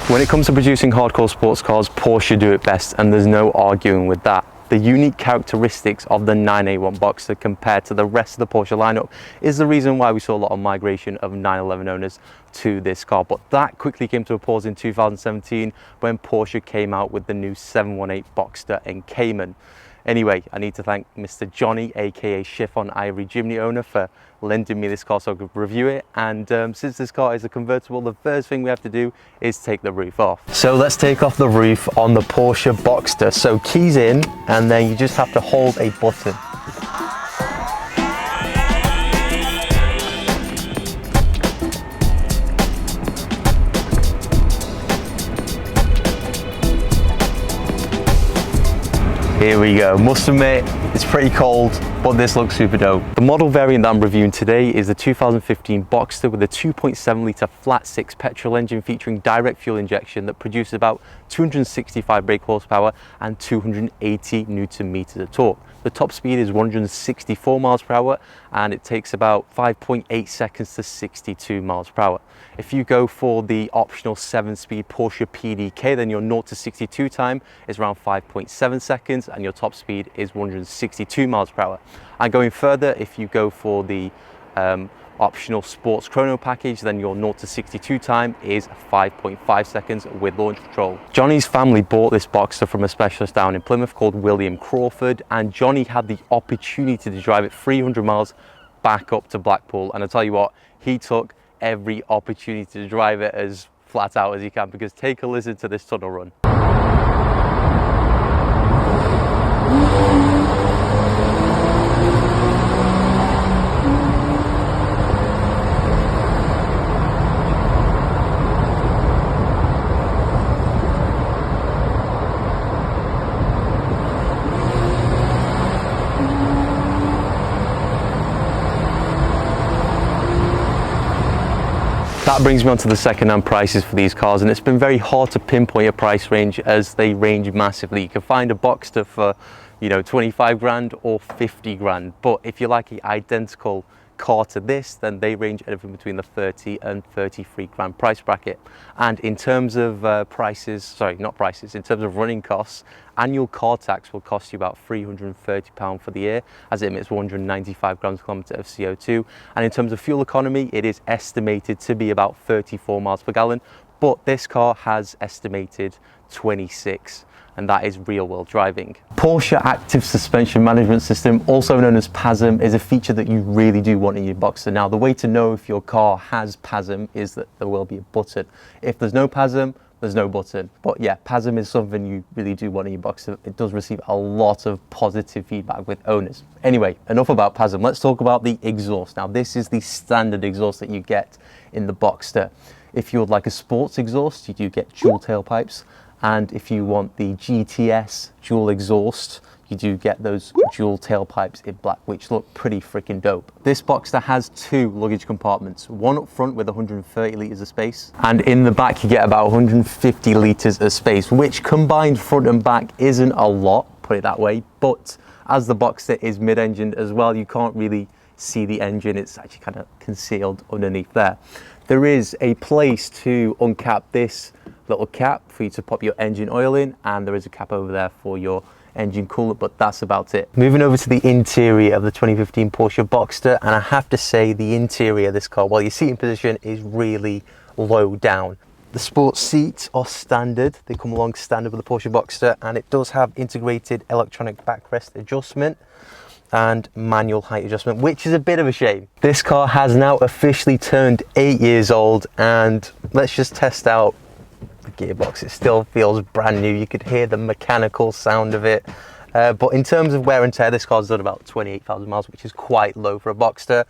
When it comes to producing hardcore sports cars, Porsche do it best, and there's no arguing with that. The unique characteristics of the 981 Boxster compared to the rest of the Porsche lineup is the reason why we saw a lot of migration of 911 owners to this car. But that quickly came to a pause in 2017 when Porsche came out with the new 718 Boxster and Cayman. Anyway, I need to thank Mr. Johnny, aka Chiffon Ivory Jimny owner, for lending me this car so I could review it. And since this car is a convertible, the first thing we have to do is take the roof off. So let's take off the roof on the Porsche Boxster. So keys in, and then you just have to hold a button. Here we go. Must admit, it's pretty cold, but this looks super dope. The model variant that I'm reviewing today is the 2015 Boxster with a 2.7 litre flat six petrol engine featuring direct fuel injection that produces about 265 brake horsepower and 280 Newton meters of torque. The top speed is 164 miles per hour, and it takes about 5.8 seconds to 62 miles per hour. If you go for the optional 7-speed Porsche PDK, then your 0 to 62 time is around 5.7 seconds, and your top speed is 162 miles per hour. And going further, if you go for the optional sports chrono package, then your 0 to 62 time is 5.5 seconds with launch control. Johnny's family bought this Boxster from a specialist down in Plymouth called William Crawford, and Johnny had the opportunity to drive it 300 miles back up to Blackpool. And I tell you what, he took every opportunity to drive it as flat out as he can, because take a listen to this tunnel run. That brings me on to the second-hand prices for these cars, and it's been very hard to pinpoint a price range as they range massively. You can find a Boxster for, 25 grand or 50 grand, but if you like an identical car to this, then they range anything between the 30 and 33 grand price bracket. And in terms of in terms of running costs, annual car tax will cost you about £330 for the year, as it emits 195 grams per kilometre of CO2. And in terms of fuel economy, it is estimated to be about 34 miles per gallon, but this car has estimated 26. And that is real world driving. Porsche Active Suspension Management System, also known as PASM, is a feature that you really do want in your Boxster. Now, the way to know if your car has PASM is that there will be a button. If there's no PASM, there's no button. But yeah, PASM is something you really do want in your Boxster. It does receive a lot of positive feedback with owners. Anyway, enough about PASM. Let's talk about the exhaust. Now, this is the standard exhaust that you get in the Boxster. If you would like a sports exhaust, you do get dual tailpipes. And if you want the GTS dual exhaust, you do get those dual tailpipes in black, which look pretty freaking dope. This Boxster has two luggage compartments, one up front with 130 litres of space, and in the back you get about 150 litres of space, which combined front and back isn't a lot, put it that way, but as the Boxster is mid-engined as well, you can't really see the engine, it's actually kind of concealed underneath there. There is a place to uncap this little cap for you to pop your engine oil in, and there is a cap over there for your engine coolant, but that's about it. Moving over to the interior of the 2015 Porsche Boxster, and I have to say the interior of this car, while your seating position is really low down. The sports seats are standard, they come along standard with the Porsche Boxster, and it does have integrated electronic backrest adjustment and manual height adjustment, which is a bit of a shame. This car has now officially turned 8 years old, and let's just test out the gearbox. It still feels brand new. You could hear the mechanical sound of it, but in terms of wear and tear, this car's done about 28,000 miles, which is quite low for a Boxster.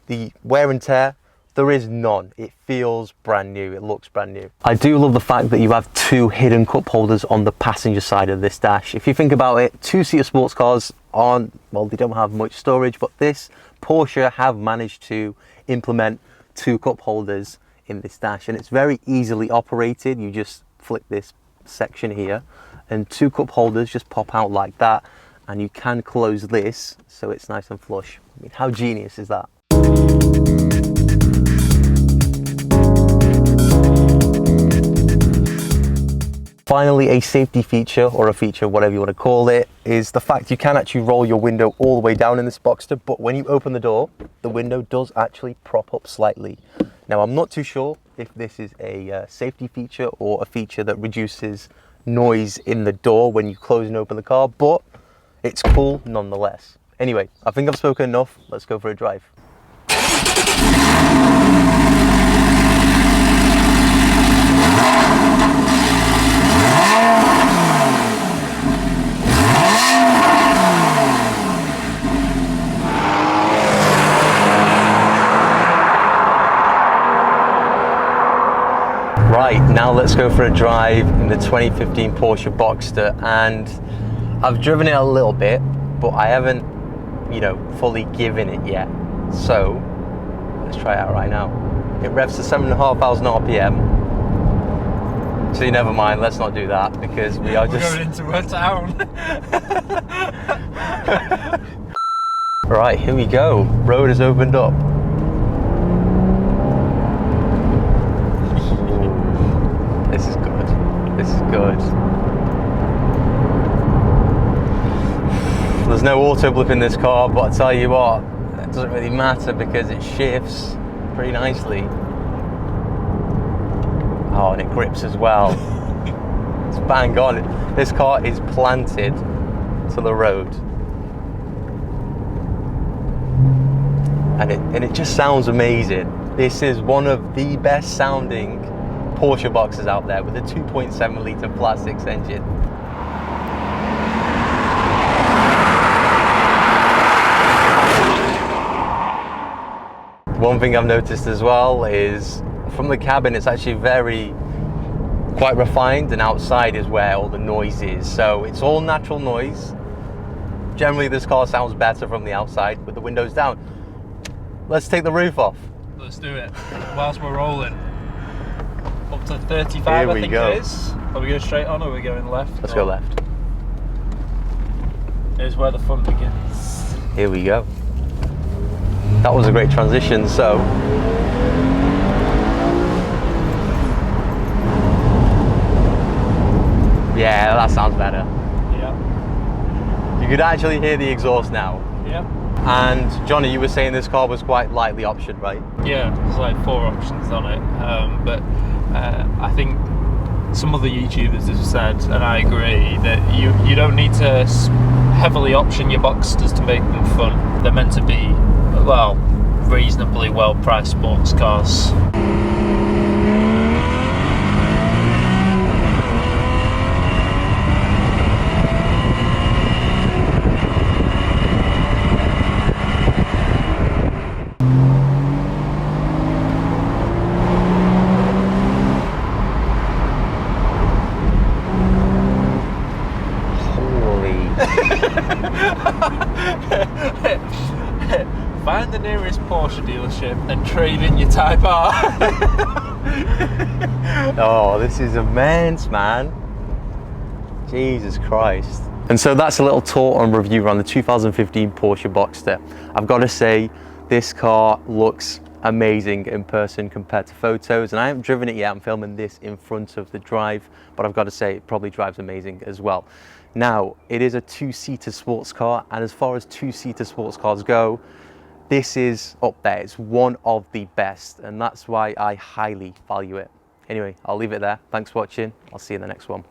The wear and tear, there is none. It feels brand new, it looks brand new. I do love the fact that you have two hidden cup holders on the passenger side of this dash. If you think about it, two-seater sports cars they don't have much storage, but this Porsche have managed to implement two cup holders in this dash, and it's very easily operated. You just flick this section here and two cup holders just pop out like that, and you can close this so it's nice and flush. I mean, how genius is that? Finally, a safety feature, or a feature, whatever you want to call it, is the fact you can actually roll your window all the way down in this Boxster, but when you open the door, the window does actually prop up slightly. Now, I'm not too sure if this is a safety feature or a feature that reduces noise in the door when you close and open the car, but it's cool nonetheless. Anyway, I think I've spoken enough. Let's go for a drive. Right, now let's go for a drive in the 2015 Porsche Boxster, and I've driven it a little bit, but I haven't, you know, fully given it yet. So let's try it out right now. It revs to 7,500 RPM. So never mind, let's not do that because we're going into a town. Right, here we go. Road has opened up. This is good. This is good. There's no auto blip in this car, but I tell you what, it doesn't really matter because it shifts pretty nicely. Oh, and it grips as well. It's bang on. This car is planted to the road. And it just sounds amazing. This is one of the best sounding Porsche Boxsters out there with a 2.7 litre flat six engine. One thing I've noticed as well is from the cabin it's actually quite refined, and outside is where all the noise is. So it's all natural noise. Generally this car sounds better from the outside with the windows down. Let's take the roof off. Let's do it whilst we're rolling. Up to 35, I think it is. Are we going straight on or are we going left? Let's go left. Here's where the fun begins. Here we go. That was a great transition, so. Yeah, that sounds better. Yeah. You could actually hear the exhaust now. Yeah. And Johnny, you were saying this car was quite lightly optioned, right? Yeah, there's like 4 options on it, but I think some other YouTubers have said, and I agree, that you don't need to heavily option your Boxsters to make them fun. They're meant to be, well, reasonably well-priced sports cars. Find the nearest Porsche dealership and trade in your Type R. Oh, this is immense, man. Jesus Christ. And so that's a little tour and review around the 2015 Porsche Boxster. I've got to say, this car looks amazing in person compared to photos, and I haven't driven it yet. I'm filming this in front of the drive, but I've got to say it probably drives amazing as well. Now, it is a 2-seater sports car, and as far as 2-seater sports cars go, this is up there. It's one of the best, and that's why I highly value it. Anyway, I'll leave it there. Thanks for watching. I'll see you in the next one.